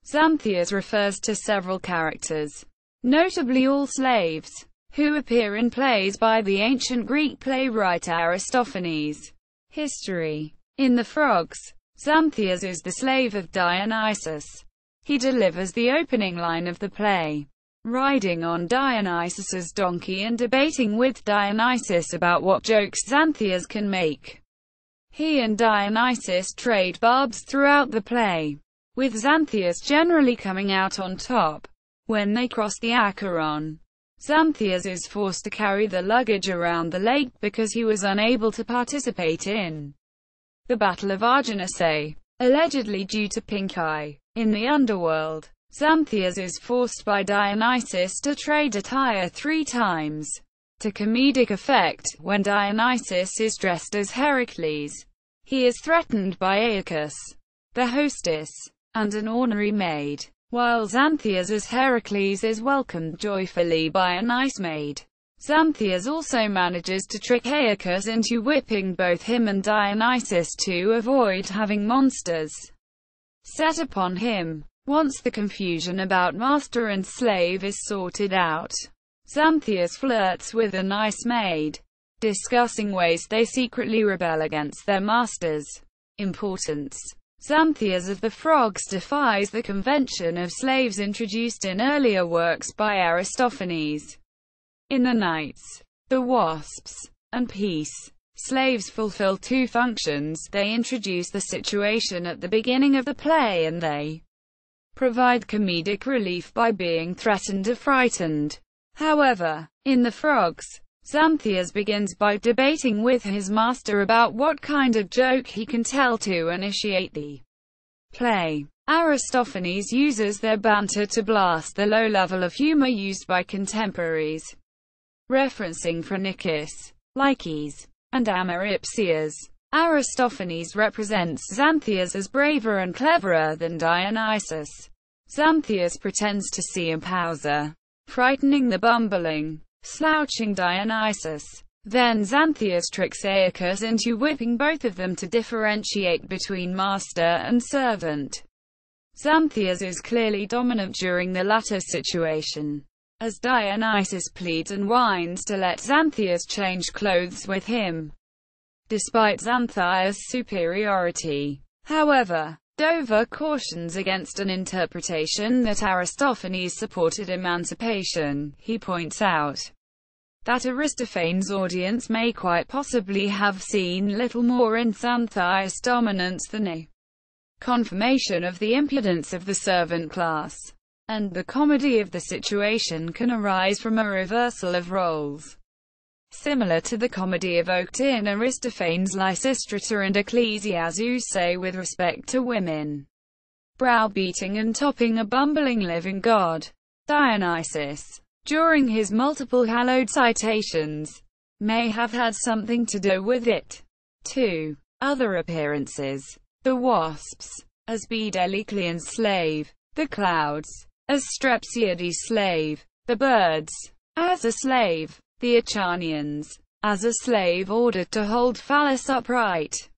Xanthias refers to several characters, notably all slaves, who appear in plays by the ancient Greek playwright Aristophanes. History. In The Frogs, Xanthias is the slave of Dionysus. He delivers the opening line of the play, riding on Dionysus's donkey and debating with Dionysus about what jokes Xanthias can make. He and Dionysus trade barbs throughout the play, with Xanthias generally coming out on top. When they cross the Acheron, Xanthias is forced to carry the luggage around the lake because he was unable to participate in the Battle of Arginusae, allegedly due to pink eye. In the underworld, Xanthias is forced by Dionysus to trade attire 3 times, to comedic effect. When Dionysus is dressed as Heracles, he is threatened by Aeacus, the hostess, and an ornery maid, while Xanthias as Heracles is welcomed joyfully by a nice maid. Xanthias also manages to trick Aeacus into whipping both him and Dionysus to avoid having monsters set upon him. Once the confusion about master and slave is sorted out, Xanthias flirts with a nice maid, discussing ways they secretly rebel against their masters. Importance. Xanthias of the Frogs defies the convention of slaves introduced in earlier works by Aristophanes. In The Knights, the Wasps, and Peace, slaves fulfill 2 functions. They introduce the situation at the beginning of the play, and they provide comedic relief by being threatened or frightened. However, in The Frogs, Xanthias begins by debating with his master about what kind of joke he can tell to initiate the play. Aristophanes uses their banter to blast the low level of humor used by contemporaries, referencing Phrynichus, Lyces, and Ameipsias. Aristophanes represents Xanthias as braver and cleverer than Dionysus. Xanthias pretends to see Impausa, frightening the bumbling, slouching Dionysus. Then Xanthias tricks Aeacus into whipping both of them to differentiate between master and servant. Xanthias is clearly dominant during the latter situation, as Dionysus pleads and whines to let Xanthias change clothes with him, despite Xanthias' superiority. However, Dover cautions against an interpretation that Aristophanes supported emancipation. He points out that Aristophanes' audience may quite possibly have seen little more in Xanthias' dominance than a confirmation of the impudence of the servant class, and the comedy of the situation can arise from a reversal of roles, similar to the comedy evoked in Aristophanes' Lysistrata and Ecclesiazussae with respect to women browbeating and topping a bumbling living god. Dionysus, during his multiple hallowed citations, may have had something to do with it. 2. Other appearances. The Wasps, as Bdellicean's slave. The Clouds, as Strepsiades' slave. The Birds, as a slave. The Achanians, as a slave ordered to hold Phallus upright.